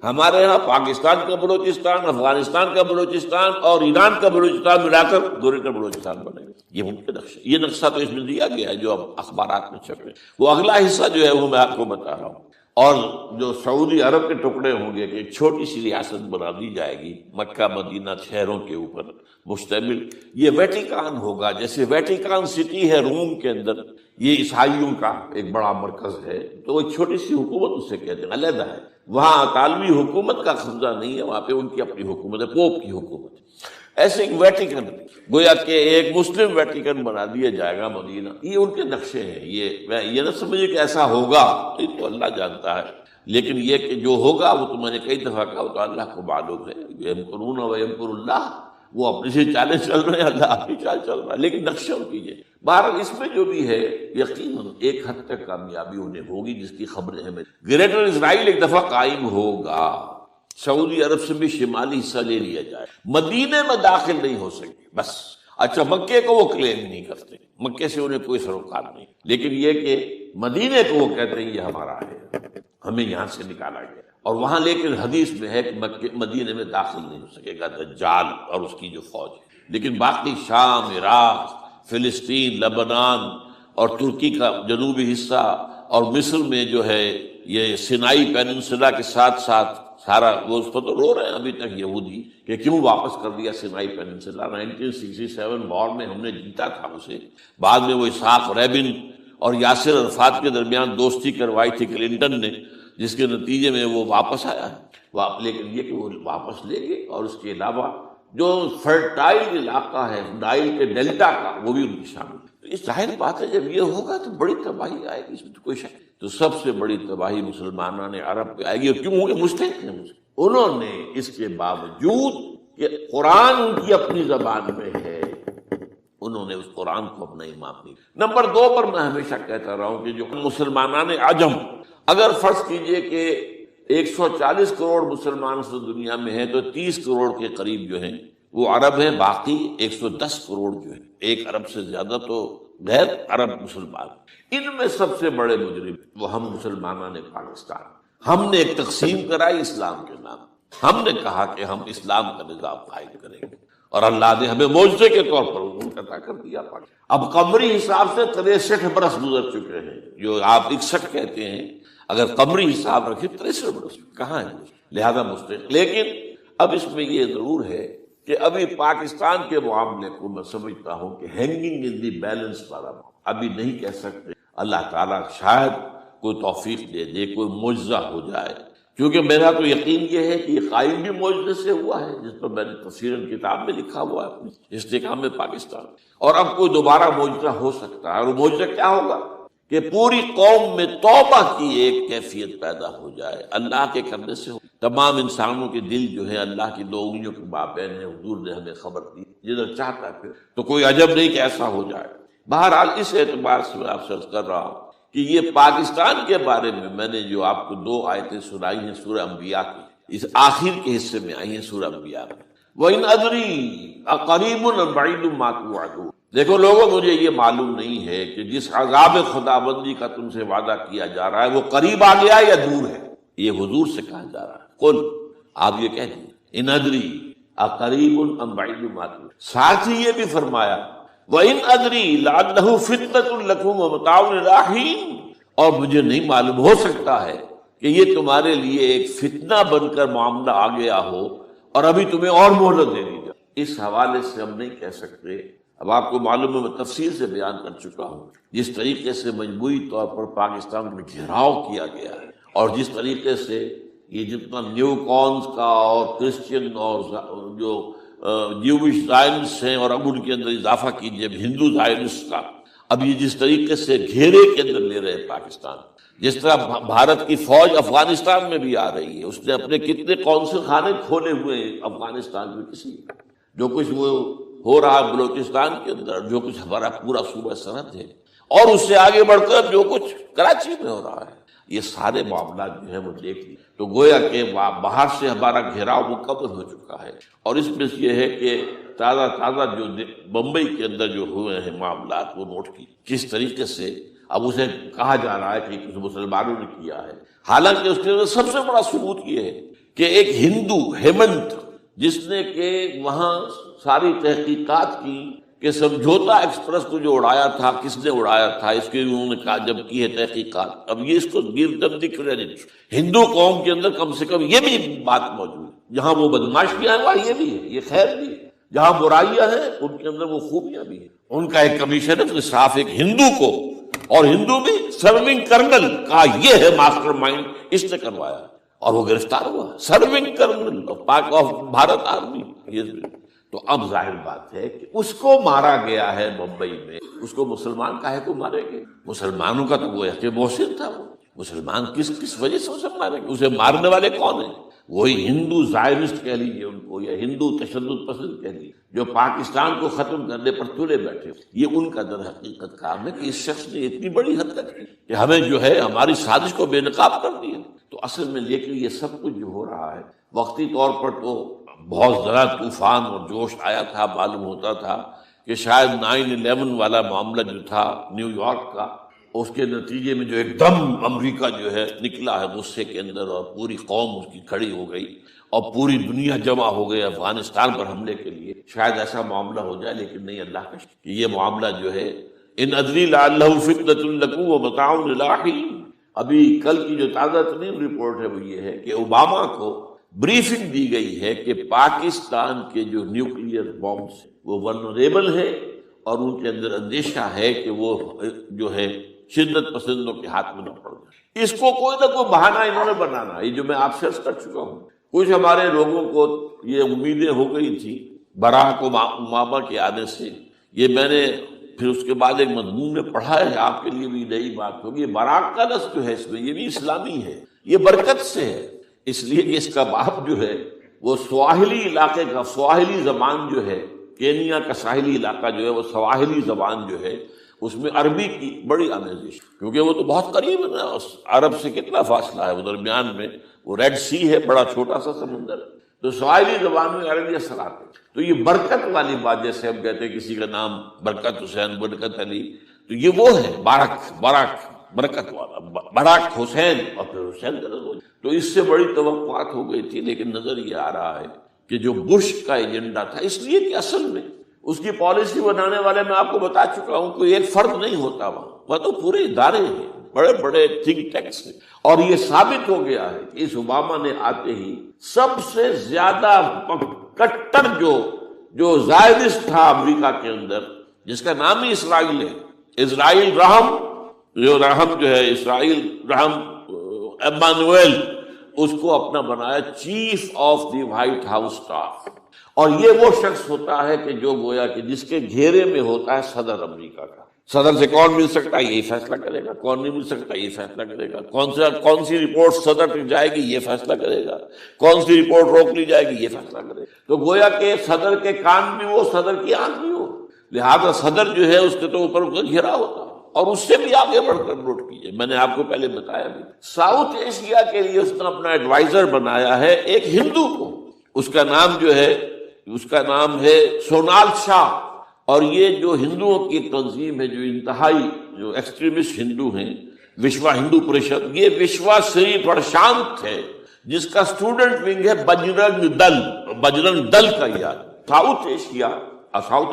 ہمارے یہاں پاکستان کا بلوچستان، افغانستان کا بلوچستان اور ایران کا بلوچستان ملا کر گریٹر بلوچستان بنے گا. یہ ممکن نقشہ، یہ نقشہ تو اس میں دیا گیا ہے جو اب اخبارات میں چھپے. وہ اگلا حصہ جو ہے وہ میں آپ کو بتا رہا ہوں. اور جو سعودی عرب کے ٹکڑے ہوں گے کہ ایک چھوٹی سی ریاست بنا دی جائے گی مکہ مدینہ شہروں کے اوپر مشتمل، یہ ویٹیکان ہوگا، جیسے ویٹیکان سٹی ہے روم کے اندر، یہ عیسائیوں کا ایک بڑا مرکز ہے، تو ایک چھوٹی سی حکومت اسے کہتے ہیں، علیحدہ ہے، وہاں اطالوی حکومت کا قبضہ نہیں ہے، وہاں پہ ان کی اپنی حکومت ہے، پوپ کی حکومت ہے۔ ایسے ایک ویٹیکن، گویا کہ ایک مسلم ویٹیکن بنا دیا جائے گا مدینہ، یہ ان کے نقشے ہیں، یہ نہ سمجھے کہ ایسا ہوگا، یہ تو اللہ جانتا ہے، لیکن یہ کہ جو ہوگا وہ تو میں نے کئی دفعہ کہا، تو اللہ کو معلوم ہے، یمکرون و یمکر اللہ، وہ اپنی سے چالیں چل رہے ہیں، اللہ اپنی چال چل رہا ہے، لیکن نقشوں کیجیے۔ بہرحال اس میں جو بھی ہے یقیناً ایک حد تک کامیابی انہیں ہوگی، جس کی خبریں ہمیں، گریٹر اسرائیل ایک دفعہ قائم ہوگا، سعودی عرب سے بھی شمالی حصہ لے لیا جائے، مدینے میں داخل نہیں ہو سکے بس۔ اچھا، مکے کو وہ کلیم نہیں کرتے، مکے سے انہیں کوئی سروکار نہیں، لیکن یہ کہ مدینے کو وہ کہتے ہیں یہ ہمارا ہے، ہمیں یہاں سے نکالا گیا، اور وہاں لیکن حدیث میں ہے کہ مدینے میں داخل نہیں ہو سکے گا دجال اور اس کی جو فوج ہے، لیکن باقی شام، عراق، فلسطین، لبنان اور ترکی کا جنوبی حصہ اور مصر میں جو ہے یہ سینائی پیننسولا کے ساتھ ساتھ سارا، وہ اس پر تو رو رہے ہیں ابھی تک یہودی کہ کیوں واپس کر دیا سینائی پیننسولا، 1967 وار میں ہم نے جیتا تھا اسے، بعد میں وہ اسحاق ریبن اور یاسر عرفات کے درمیان دوستی کروائی تھی کلنٹن نے، جس کے نتیجے میں وہ واپس آیا ہے، لیکن یہ کہ وہ واپس لے گئے، اور اس کے علاوہ جو فرٹائل علاقہ ہے نائل کے ڈیلٹا کا وہ بھی ان کی شامل ہے۔ اس ظاہر بات ہے جب یہ ہوگا تو بڑی تباہی آئے گی، اس میں تو کوئی شک، تو سب سے بڑی تباہی مسلمانان عرب پہ آئے گی، اور کیوں ہوگی؟ مستحق ہیں، انہوں نے اس کے باوجود کہ قرآن ان کی اپنی زبان میں ہے، انہوں نے اس قرآن کو اپنا امام نہیں۔ نمبر 2 پر میں ہمیشہ کہتا رہا ہوں کہ جو مسلمانان عجم، اگر فرض کیجئے کہ 140 کروڑ مسلمان اس دنیا میں ہیں تو 30 کروڑ کے قریب جو ہیں وہ عرب ہیں، باقی 110 کروڑ جو ہیں، 1 ارب سے زیادہ تو غیر عرب مسلمان، ان میں سب سے بڑے مجرم وہ ہم مسلمانان پاکستان۔ ہم نے ایک تقسیم کرائی اسلام کے نام، ہم نے کہا کہ ہم اسلام کا نظام قائم کریں گے، اور اللہ نے ہمیں معجزے کے طور پر منقطع کر دیا۔ اب قمری حساب سے 63 برس گزر چکے ہیں، جو آپ 61 کہتے ہیں، اگر قمری حساب رکھیں 63 برس کہاں ہے، لہذا مستحق۔ لیکن اب اس میں یہ ضرور ہے کہ ابھی پاکستان کے معاملے کو میں سمجھتا ہوں کہ ہینگنگ ان دی بیلنس والا ابھی نہیں کہہ سکتے، اللہ تعالیٰ شاید کوئی توفیق دے دے، کوئی معجزہ ہو جائے، کیونکہ میرا تو یقین یہ ہے کہ یہ قائم بھی معجزے سے ہوا ہے، جس پر میں نے تفسیراً کتاب میں لکھا ہوا ہے اپنی استحکام پاکستان، اور اب کوئی دوبارہ معجزہ ہو سکتا ہے، اور وہ معجزہ کیا ہوگا کہ پوری قوم میں توبہ کی ایک کیفیت پیدا ہو جائے، اللہ کے کرنے سے تمام انسانوں کے دل جو ہے اللہ کی 2 انگلیوں کے مابین ہے، حضور نے ہمیں خبر دی، جدھر چاہتا ہے پھر تو کوئی عجب نہیں کہ ایسا ہو جائے۔ بہرحال اس اعتبار سے میں آپ سے عرض کر رہا ہوں کہ یہ پاکستان کے بارے میں نے جو آپ کو 2 آیتیں سنائی ہیں سورہ انبیاء کی، اس آخر کے حصے میں آئی ہیں سورہ انبیاء میں، وَإِنْ أَدْرِي أَقَرِيبٌ أَمْ بَعِيدٌ مَا تُوعَدُونَ۔ دیکھو لوگوں، مجھے یہ معلوم نہیں ہے کہ جس عذاب خداوندی کا تم سے وعدہ کیا جا رہا ہے وہ قریب آ گیا یا دور ہے، یہ حضور سے کہا جا رہا ہے، قل، آپ یہ کہہ دیجیے، ان ادری اقریب ام بعید ما تُوعدون۔ ساتھ ہی یہ بھی فرمایا وَإِنْ أَدْرِي لَعَلَّهُ فِتْنَةٌ لَكُمْ وَمَتَاعٌ إِلَىٰ حِينٍ، اور مجھے نہیں معلوم، ہو سکتا ہے کہ یہ تمہارے لیے ایک فتنہ بن کر معاملہ آ گیا ہو اور ابھی تمہیں اور مہلت دے دی جائے۔ اس حوالے سے ہم نہیں کہہ سکتے، اب آپ کو معلوم ہے میں تفصیل سے بیان کر چکا ہوں جس طریقے سے مجموعی طور پر پاکستان میں گھیراؤ کیا گیا ہے، اور جس طریقے سے یہ جتنا نیو کونز کا اور کرسچین اور جو جیوش زائنس ہیں، اور اب ان کے اندر اضافہ کیجئے ہندو زائنس کا، اب یہ جس طریقے سے گھیرے کے اندر لے رہے ہیں پاکستان، جس طرح بھارت کی فوج افغانستان میں بھی آ رہی ہے، اس نے اپنے کتنے قونصل خانے کھولے ہوئے ہیں افغانستان میں، کسی جو کچھ وہ ہو رہا ہے بلوچستان کے اندر، جو کچھ ہمارا پورا صوبہ سرحد ہے، اور اس سے آگے بڑھ کر جو کچھ کراچی میں ہو رہا ہے، یہ سارے معاملات جو ہیں وہ دیکھ لی تو گویا کہ باہر سے ہمارا گھیراؤ مکمل ہو چکا ہے، اور اس میں یہ ہے کہ تازہ جو بمبئی کے اندر جو ہوئے ہیں معاملات وہ نوٹ کی، کس طریقے سے اب اسے کہا جا رہا ہے کہ کچھ مسلمانوں نے کیا ہے، حالانکہ اس کے اندر سب سے بڑا ثبوت یہ ہے کہ ایک ہندو ہیمنت، جس نے کہ وہاں ساری تحقیقات کی کہ سمجھوتا ایکسپریس کو جو اڑایا تھا کس نے اڑایا تھا، اس کے انہوں نے کہا جب کی ہے تحقیقات، اب یہ اس کو گیو دم دی کریڈٹ۔ ہندو قوم کے اندر کم سے کم یہ بھی بات موجود ہے، جہاں وہ بدماشیاں ہیں وہاں یہ بھی ہے، یہ خیر بھی ہے، جہاں برائیاں ہیں ان کے اندر وہ خوبیاں بھی ہیں۔ ان کا ایک کمیشن ہے تو صاف ایک ہندو کو، اور ہندو بھی سرونگ کرنل کہا یہ ہے ماسٹر مائنڈ، اس نے کروایا اور وہ گرفتار ہوا، serving kernel of Bharat army. تو اب ظاہر بات ہے کہ اس کو مارا گیا ہے ممبئی میں، اس کو مسلمان کاہے کو مارے گئے؟ مسلمانوں کا تو وہ کہ محسن تھا، وہ مسلمان کس وجہ سے اسے مارے گئے؟ اسے مارنے والے کون ہیں؟ وہی ہندو زائرسٹ کہہ لیجیے ان کو، یا ہندو تشدد پسند کہہ لیجیے، جو پاکستان کو ختم کرنے پر تلے بیٹھے۔ یہ ان کا در حقیقت کام ہے کہ اس شخص نے اتنی بڑی حد تک کی کہ ہمیں جو ہے ہماری سازش کو بے نقاب کر دیا۔ تو اصل میں لیکن یہ سب کچھ جو ہو رہا ہے وقتی طور پر تو بہت ذرا طوفان اور جوش آیا تھا، معلوم ہوتا تھا کہ شاید 9/11 والا معاملہ جو تھا نیو یارک کا، اس کے نتیجے میں جو ایک دم امریکہ جو ہے نکلا ہے غصے کے اندر، اور پوری قوم اس کی کھڑی ہو گئی اور پوری دنیا جمع ہو گئی افغانستان پر حملے کے لیے۔ شاید ایسا معاملہ ہو جائے، لیکن نہیں، اللہ کا شکر کہ یہ معاملہ جو ہے ان ادری لعلہ فتنۃ لکم ومتاع الی حین۔ ابھی کل کی جو تازہ ترین رپورٹ ہے وہ یہ ہے کہ اوباما کو بریفنگ دی گئی ہے کہ پاکستان کے جو نیوکلیئر بامبس وہ ولنریبل ہے، اور ان کے اندر اندیشہ ہے کہ وہ جو ہے شدت پسندوں کے ہاتھ میں نہ پڑ جائے۔ اس کو کوئی نہ کوئی بہانہ انہوں نے بنانا، یہ جو میں آپ سے عرض کر چکا ہوں۔ کچھ ہمارے لوگوں کو یہ امیدیں ہو گئی تھی براک اوباما کے آنے سے، یہ میں نے پھر اس کے بعد ایک مضمون میں پڑھا ہے، آپ کے لیے بھی نئی بات ہوگی۔ براک کا لفظ جو ہے اس میں یہ بھی اسلامی ہے، یہ برکت سے ہے، اس لیے کہ اس کا باپ جو ہے وہ سواحلی علاقے کا، سواحلی زبان جو ہے، کینیا کا ساحلی علاقہ جو ہے وہ سواحلی زبان جو ہے اس میں عربی کی بڑی آمیزش، کیونکہ وہ تو بہت قریب ہے نا، عرب سے کتنا فاصلہ ہے، وہ درمیان میں وہ ریڈ سی ہے، بڑا چھوٹا سا سمندر، تو سواحلی زبان میں عربی اثرات ہے۔ تو یہ برکت والی بات، جیسے ہم کہتے ہیں کسی کا نام برکت حسین، برکت علی، تو یہ وہ ہے باراک برکت والا، براک حسین، اور پھر حسین کا نظر۔ تو اس سے بڑی توقعات ہو گئی تھی، لیکن نظر یہ آ رہا ہے کہ جو بش کا ایجنڈا تھا، اس لیے کہ اصل میں اس کی پالیسی بنانے والے میں آپ کو بتا چکا ہوں کوئی ایک فرد نہیں ہوتا وہاں تو پورے ادارے ہیں، بڑے بڑے تھنک ٹینکس ہیں، اور یہ ثابت ہو گیا ہے کہ اس اوباما نے آتے ہی سب سے زیادہ کٹر جو زائرسٹ تھا امریکہ کے اندر، جس کا نام ہی اسرائیل ہے، اسرائیل رحم جو ہے، اسرائیل رحم ایمانویل، اس کو اپنا بنایا chief of the white house staff. اور یہ وہ شخص ہوتا ہے کہ جو گویا کہ جس کے گھیرے میں ہوتا ہے صدر امریکہ کا۔ صدر سے کون مل سکتا ہے یہی فیصلہ کرے گا، کون نہیں مل سکتا یہ فیصلہ کرے گا، کون سی رپورٹ صدر تک جائے گی یہ فیصلہ کرے گا، کون سی رپورٹ روک لی جائے گی یہ فیصلہ کرے گا۔ تو گویا کہ صدر کے کان بھی ہو، صدر کی آنکھ بھی ہو، لہذا صدر جو ہے اس کے تو اوپر گھیرا ہوتا ہے۔ اور اس سے بھی آگے بڑھ کر نوٹ کیجیے، میں نے آپ کو پہلے بتایا بھی، ساؤتھ ایشیا کے لیے اس نے اپنا ایڈوائزر بنایا ہے ایک ہندو کو، اس کا نام ہے سونال شاہ۔ اور یہ جو ہندوؤں کی تنظیم ہے، جو انتہائی جو ایکسٹریمسٹ ہندو ہیں، وشوا ہندو پریشد، یہ وشوا سری پرشانت ہے، جس کا اسٹوڈنٹ ونگ ہے بجرنگ دل کا یاد۔ ساؤتھ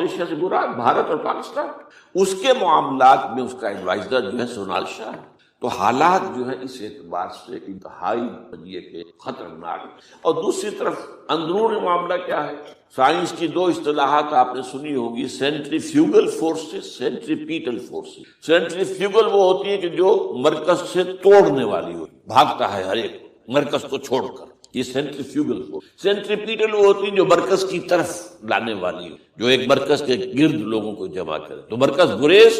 ایشیا سے مراد بھارت اور پاکستان، اس کے معاملات میں اس کا ایڈوائزر جو ہے سونال شاہ ہے۔ تو حالات جو ہیں اس اعتبار سے انتہائی یہ کہ خطرناک۔ اور دوسری طرف اندرونی معاملہ کیا ہے؟ سائنس کی دو اصطلاحات آپ نے سنی ہوگی، centrifugal forces, centripetal forces. Centrifugal وہ ہوتی ہے کہ جو مرکز سے توڑنے والی ہو، بھاگتا ہے ہر ایک مرکز کو چھوڑ کر، یہ سینٹریفیوگل فورس۔ سینٹریپیٹل وہ ہوتی ہے جو مرکز کی طرف لانے والی ہو، جو ایک مرکز کے گرد لوگوں کو جمع کرے، تو مرکز گریز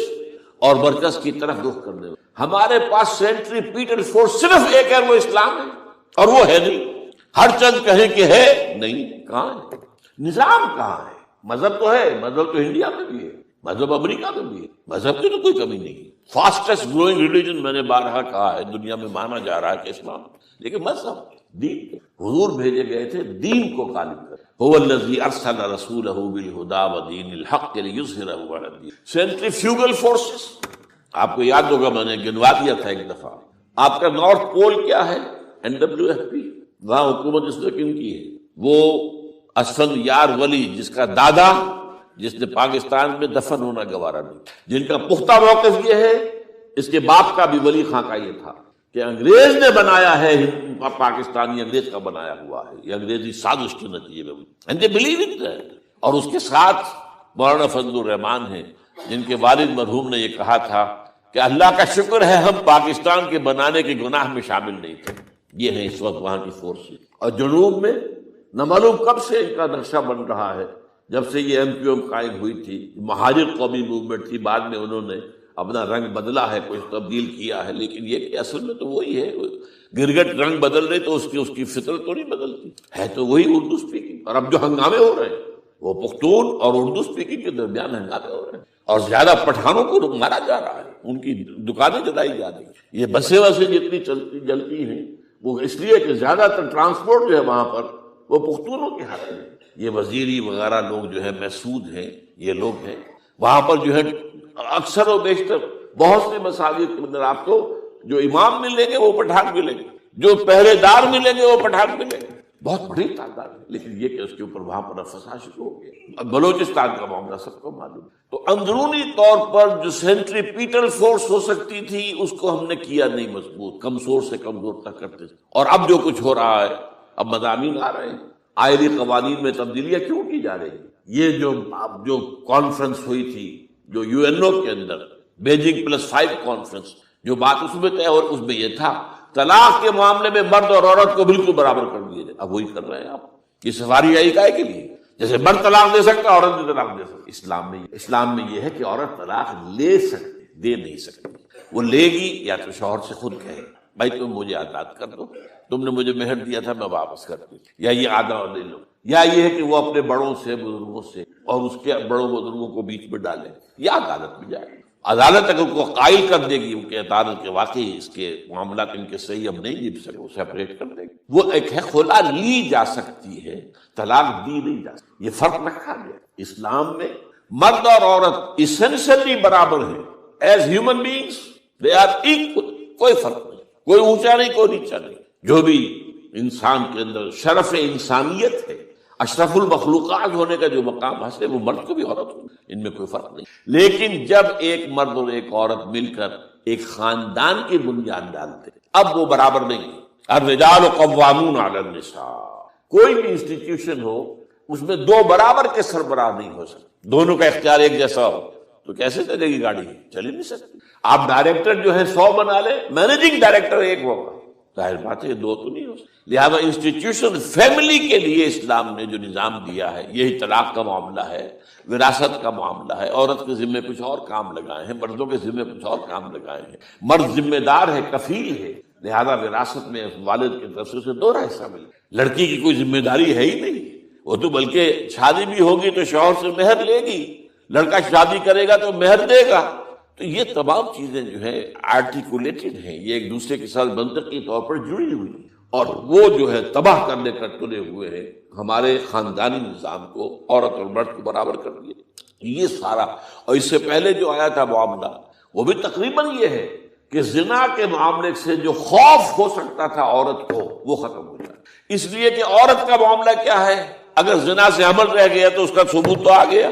اور مرکز کی طرف رخ کرنے والی۔ ہمارے پاس سینٹریپیٹل فورس صرف ایک ہے، وہ اسلام ہے، اور وہ ہے نہیں۔ ہر چند کہیں کہ ہے نہیں، کہاں ہے؟ نظام کہاں ہے؟ مذہب تو ہے، مذہب تو انڈیا میں بھی ہے، مذہب امریکہ میں بھی ہے، مذہب کی تو کوئی کمی نہیں۔ فاسٹسٹ گروئنگ ریلیجن میں نے بارہا کہا ہے دنیا میں مانا جا رہا ہے کہ اسلام، لیکن مذہب دین، حضور بھیجے گئے تھے دین کو غالب کر۔ هو الذی ارسل رسولہ بالہدی ودین الحق لیظہرہ علی الدین۔ سینٹریفیوگل فورسز آپ کو یاد ہوگا، میں نے گنوا دیا تھا ایک دفعہ۔ آپ کا نارتھ پول کیا ہے؟ NWFP، وہاں حکومت اس نے کن کی ہے؟ وہ اسفند یار ولی، جس کا دادا جس نے پاکستان میں دفن ہونا گوارا نہیں، جن کا پختہ موقف یہ ہے، اس کے باپ کا بھی ولی خان کا یہ تھا کہ انگریز نے بنایا ہے پاکستانی، انگریز کا بنایا ہوا ہے، یہ انگریزی سازش کے نتیجے میں، and they believe in that۔ اور اس کے ساتھ مولانا فضل الرحمان ہیں جن کے والد مرحوم نے یہ کہا تھا کہ اللہ کا شکر ہے ہم پاکستان کے بنانے کے گناہ میں شامل نہیں تھے۔ یہ ہے اس وقت وہاں کی فورس، اور جنوب میں نہ معلوم کب سے ان کا نقشہ بن رہا ہے، جب سے یہ MQM قائم ہوئی تھی، مہاجر قومی موومنٹ تھی، بعد میں انہوں نے اپنا رنگ بدلا ہے، کچھ تبدیل کیا ہے، لیکن یہ کہ اصل میں تو وہی ہے۔ گرگٹ رنگ بدل رہے تو اس کی فطرت تو نہیں بدلتی، ہے تو وہی اردو اسپیکنگ۔ اور اب جو ہنگامے ہو رہے ہیں وہ پختون اور اردو اسپیکنگ کے درمیان ہنگامے ہو رہے ہیں، اور زیادہ پٹھانوں کو مارا جا رہا ہے، ان کی دکانیں جلائی جا رہی ہیں۔ یہ بسیں وسیں جتنی جلتی ہیں وہ اس لیے کہ زیادہ تر ٹرانسپورٹ جو ہے وہاں پر وہ پختونوں کے ہاتھ میں۔ یہ وزیری وغیرہ لوگ جو ہے محسود ہیں، یہ لوگ ہیں وہاں پر جو ہے اکثر و بیشتر بہت سے مساجد کے اندر آپ کو جو امام ملیں گے وہ پٹھان ملیں گے، جو پہرے دار ملیں گے وہ پٹھان ملیں گے، بہت بڑی تعداد ہے۔ لیکن یہ کہ اس کے اوپر وہاں پر فساد شروع ہو گیا۔ بلوچستان کا معاملہ سب کو معلوم۔ تو اندرونی طور پر جو سینٹریپیٹل فورس ہو سکتی تھی اس کو ہم نے کیا نہیں مضبوط، کمزور سے کمزور تک کرتے تھے۔ اور اب جو کچھ ہو رہا ہے، اب مضامین آ رہے ہیں، آئلی قوانین میں تبدیلیاں کیوں کی جا رہی ہیں؟ یہ جو کانفرنس ہوئی تھی جو UNO کے اندر، بیجنگ +5 کانفرنس، جو بات اس میں طے اور اس میں یہ تھا طلاق کے معاملے میں مرد اور عورت کو بالکل برابر کر دیا جائے۔ اب وہی کر رہے ہیں آپ۔ یہ سفاری آئی کائے کے لیے؟ جیسے مرد طلاق دے سکتا عورت بھی طلاق دے سکتی۔ اسلام میں یہ ہے کہ عورت طلاق لے سکتی، دے نہیں سکتی۔ وہ لے گی یا تو شوہر سے خود کہے بھائی تم مجھے آزاد کر دو، تم نے مجھے مہر دیا تھا میں واپس کر دوں، یا یہ آدھا اور لے لو، یا یہ ہے کہ وہ اپنے بڑوں سے، بزرگوں سے اور اس کے بڑوں بزرگوں کو بیچ میں ڈالے، یا عدالت میں جائے۔ عدالت اگر کو قائل کر دے گی کہ عدالت کے واقعی اس کے معاملات ان کے صحیح اب نہیں جیب سکے، وہ سیپریٹ کر دے گی۔ وہ ایک ہے خلا لی جا سکتی ہے، طلاق دی نہیں جا سکتی۔ یہ فرق رکھا گیا اسلام میں، مرد اور عورت اسینشلی برابر ہیں، as human beings they are equal, کوئی فرق نہیں، کوئی اونچا نہیں کوئی نیچا نہیں۔ جو بھی انسان کے اندر شرف انسانیت ہے، اشرف المخلوقات ہونے کا جو مقام حاصل ہے، وہ مرد کو بھی عورت کو، ان میں کوئی فرق نہیں۔ لیکن جب ایک مرد اور ایک عورت مل کر ایک خاندان کی بنیاد ڈالتے، اب وہ برابر نہیں۔ الرجال قوامون علی النساء، کوئی بھی انسٹیٹیوشن ہو اس میں دو برابر کے سربراہ نہیں ہو سکتے، دونوں کا اختیار ایک جیسا ہو تو کیسے چلے گی گاڑی؟ چل ہی نہیں سکتی۔ آپ ڈائریکٹر جو ہے 100 بنا لے، مینیجنگ ڈائریکٹر ایک ہوگا، ظاہر بات ہے دو تو نہیں ہو سکتے۔ لہذا انسٹیٹیوشن فیملی کے لیے اسلام نے جو نظام دیا ہے، یہی طلاق کا معاملہ ہے، وراثت کا معاملہ ہے، عورت کے ذمے کچھ اور کام لگائے ہیں، مردوں کے ذمے کچھ اور کام لگائے ہیں۔ مرد ذمہ دار ہے، کفیل ہے، لہذا وراثت میں والد کی طرف سے دوہرا حصہ ملے۔ لڑکی کی کوئی ذمہ داری ہے ہی نہیں، وہ تو بلکہ شادی بھی ہوگی تو شوہر سے مہر لے گی، لڑکا شادی کرے گا تو مہر دے گا۔ تو یہ تمام چیزیں جو ہے آرٹیکولیٹڈ ہیں، یہ ایک دوسرے کے ساتھ منطقی طور پر جڑی ہوئی ہیں، اور وہ جو ہے تباہ کرنے کا تلے ہوئے ہیں ہمارے خاندانی نظام کو، عورت اور مرد کو برابر کر دیا۔ یہ سارا، اور اس سے پہلے جو آیا تھا معاملہ وہ بھی تقریباً یہ ہے کہ زنا کے معاملے سے جو خوف ہو سکتا تھا عورت کو وہ ختم ہو جائے، اس لیے کہ عورت کا معاملہ کیا ہے، اگر زنا سے حمل رہ گیا تو اس کا ثبوت تو آ گیا،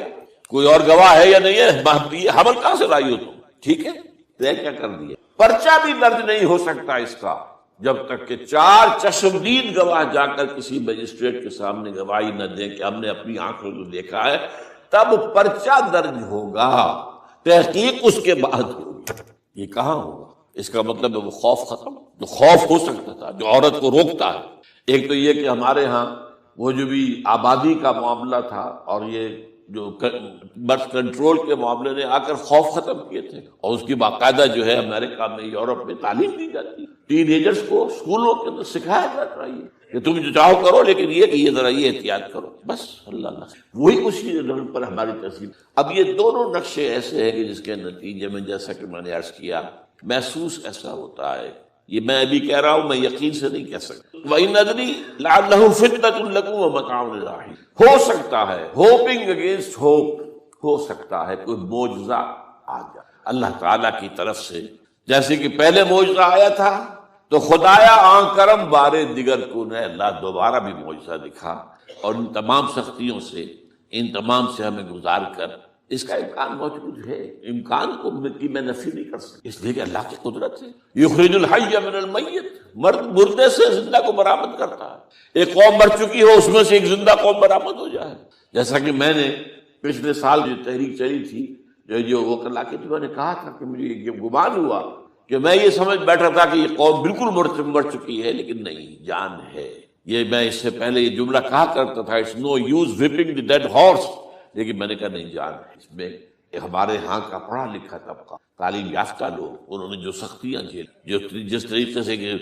کوئی اور گواہ ہے یا نہیں ہے، یہ حمل کہاں سے لائی ہو تم؟ ٹھیک ہے، طے کیا کر دیا، پرچہ بھی درج نہیں ہو سکتا اس کا جب تک کہ 4 چشمدید گواہ جا کر کسی مجسٹریٹ کے سامنے گواہی نہ دیں کہ ہم نے اپنی آنکھوں سے دیکھا ہے، تب پرچہ درج ہوگا، تحقیق اس کے بعد ہوگی۔ یہ کہاں ہوگا؟ اس کا مطلب ہے وہ خوف ختم، جو خوف ہو سکتا تھا جو عورت کو روکتا ہے۔ ایک تو یہ کہ ہمارے ہاں وہ جو بھی آبادی کا معاملہ تھا اور یہ جو برتھ کنٹرول کے معاملے نے آ کر خوف ختم کیے تھے، اور اس کی باقاعدہ جو ہے امریکہ میں، یورپ میں تعلیم دی جاتی ہے، ٹین ایجرز کو اسکولوں کے اندر سکھایا جاتا ہے کہ تم جو چاہو کرو، لیکن یہ کہ یہ ذرا یہ احتیاط کرو، بس اللہ وہی اسی رنگ پر ہماری تہذیب۔ اب یہ دونوں نقشے ایسے ہیں کہ جس کے نتیجے میں جیسا کہ میں نے عرض کیا، محسوس ایسا ہوتا ہے، یہ میں ابھی کہہ رہا ہوں، میں یقین سے نہیں کہہ سکتا۔ وَإِنْ أَدْرِي لَعَلَّهُ فِتْنَةٌ لَكُمْ وَمَتَاعٌ إِلَىٰ حِينٍ، ہو سکتا ہے، ہوپنگ اگینسٹ ہوپ، ہو سکتا ہے کوئی معجزہ آ جائے اللہ تعالیٰ کی طرف سے، جیسے کہ پہلے معجزہ آیا تھا تو خدایا آن کرم بارے دیگر کو نے اللہ دوبارہ بھی معجزہ دکھا، اور ان تمام سختیوں سے ان تمام سے ہمیں گزار کر اس کا امکان موجود ہے، امکان کو کی میں نفی نہیں کر سکتا، اس لیے کہ اللہ کی قدرت ہے۔ یخرج الحی من المیت، مردے سے زندہ کو برآمد کرتا ہے۔ ایک قوم مر چکی ہو، اس میں سے ایک زندہ قوم برآمد ہو جائے، جیسا کہ میں نے پچھلے سال جو تحریک چلی تھی جو وہ کلا کے میں نے کہا تھا کہ مجھے یہ گمان ہوا کہ میں یہ سمجھ بیٹھا تھا کہ یہ قوم بالکل مر چکی ہے، لیکن نہیں، جان ہے۔ یہ میں اس سے پہلے یہ جملہ کہا کرتا تھا it's no use whipping the dead horse, لیکن میں نے کہا نہیں، جان ہے اس میں۔ ہمارے ہاں کا پڑھا لکھا طبقہ، تعلیم یافتہ لوگ، انہوں نے جو سختیاں جھیلی، جس طریقے سے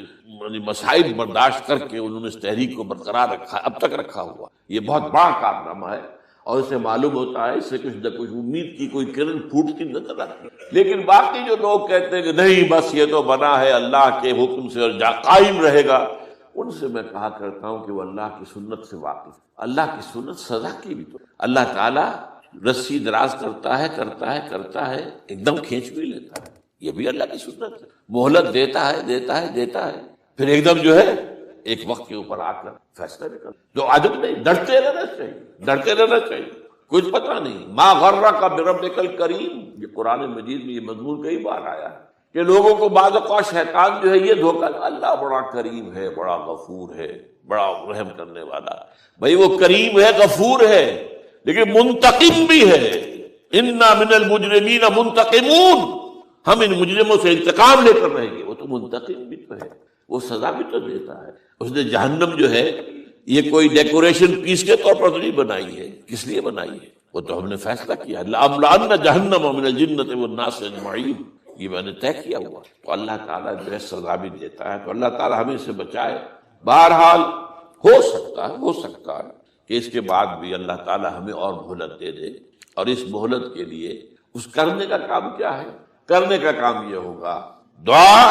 مسائل برداشت کر کے انہوں نے اس تحریک کو برقرار رکھا، اب تک رکھا ہوا، یہ بہت بڑا کارنامہ ہے۔ اور اسے معلوم ہوتا ہے، اس سے کچھ نہ کچھ امید کی کوئی کرن پھوٹتی نظر آتی ہے۔ لیکن باقی جو لوگ کہتے ہیں کہ نہیں بس یہ تو بنا ہے اللہ کے حکم سے اور قائم رہے گا، ان سے میں کہا کرتا ہوں کہ وہ اللہ کی سنت سے واقف۔ اللہ کی سنت سزا کی بھی تو اللہ تعالیٰ رسی دراز کرتا ہے، ایک دم کھینچ بھی لیتا ہے، یہ بھی اللہ کی سنت ہے۔ مہلت دیتا ہے، پھر ایک دم جو ہے ایک وقت کے اوپر آ کر فیصلہ بھی کر۔ جو عادت نہیں، ڈرتے رہنا چاہیے، کچھ پتہ نہیں۔ ما غرک بربک الکریم، یہ قرآن مجید میں یہ مضمون کئی بار آیا ہے کہ لوگوں کو بعض اوقات شیطان جو ہے یہ دھوکہ، اللہ بڑا کریم ہے، بڑا غفور ہے، بڑا رحم کرنے والا۔ بھائی وہ کریم ہے، غفور ہے، لیکن منتقم بھی ہے۔ انا من المجرمین منتقمون، ہم ان مجرموں سے انتقام لے کر رہیں گے۔ وہ تو منتقم بھی تو ہے، وہ سزا بھی تو دیتا ہے۔ اس نے جہنم جو ہے یہ کوئی ڈیکوریشن پیس کے طور پر تو نہیں بنائی ہے، کس لیے بنائی ہے؟ وہ تو ہم نے فیصلہ کیا، لَأَمْلَأَنَّ جَهَنَّمَ مِنَ الْجِنَّةِ وَالنَّاسِ أَجْمَعِينَ، یہ میں نے طے کیا ہوا۔ تو اللہ تعالیٰ جو ہے سزا بھی دیتا ہے، تو اللہ تعالیٰ ہمیں سے بچائے۔ بہرحال ہو سکتا ہے کہ اس کے بعد بھی اللہ تعالیٰ ہمیں اور مہلت دے دے، اور اس مہلت کے لیے اس کرنے کا کام کیا ہے؟ کرنے کا کام یہ ہوگا دعا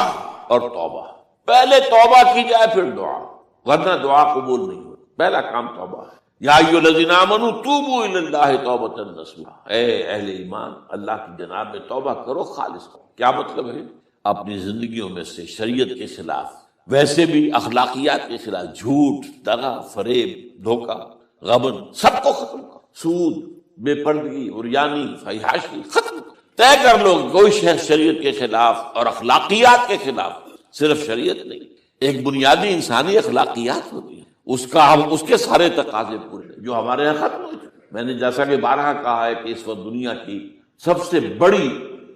اور توبہ۔ پہلے توبہ کی جائے پھر دعا، ورنہ دعا قبول نہیں ہوتی۔ پہلا کام توبہ ہے۔ یا ایھا الذین آمنوا توبوا الی اللہ توبۃ نصوحا، اے اہل ایمان اللہ کی جناب میں توبہ کرو، خالص کرو۔ کیا مطلب ہے؟ اپنی زندگیوں میں سے شریعت کے خلاف، ویسے بھی اخلاقیات کے خلاف، جھوٹ، دغا، فریب، دھوکہ، غبن، سب کو ختم کرو۔ سود، بے پردگی، عریانی، فحاشی، ختم کرو۔ طے کر لو کوئی شریعت کے خلاف اور اخلاقیات کے خلاف، صرف شریعت نہیں، ایک بنیادی انسانی اخلاقیات ہوتی ہیں، اس کے سارے تقاضے پورے جو ہمارے یہاں ختم ہو چکے۔ میں نے جیسا کہ بارہا کہا ہے کہ اس وقت دنیا کی سب سے بڑی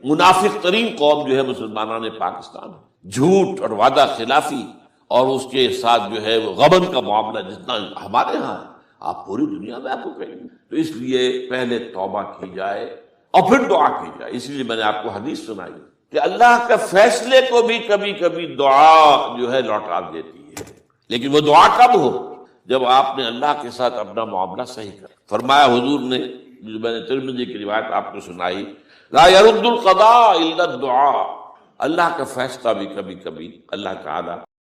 منافق ترین قوم جو ہے مسلمانان پاکستان ہے۔ جھوٹ اور وعدہ خلافی اور اس کے ساتھ جو ہے وہ غبن کا معاملہ جتنا ہمارے ہاں ہے، آپ پوری دنیا میں آپ کو کہیں گے۔ تو اس لیے پہلے توبہ کی جائے اور پھر دعا کی جائے۔ اس لیے میں نے آپ کو حدیث سنائی کہ اللہ کے فیصلے کو بھی کبھی کبھی دعا جو ہے لوٹا دیتی ہے، لیکن وہ دعا کب ہو؟ جب آپ نے اللہ کے ساتھ اپنا معاملہ صحیح کر۔ فرمایا حضور نے، جو میں نے ترمذی کی روایت آپ کو سنائی، لا يرد القضاء الا الدعاء، اللہ کا فیصلہ بھی کبھی کبھی اللہ تعالیٰ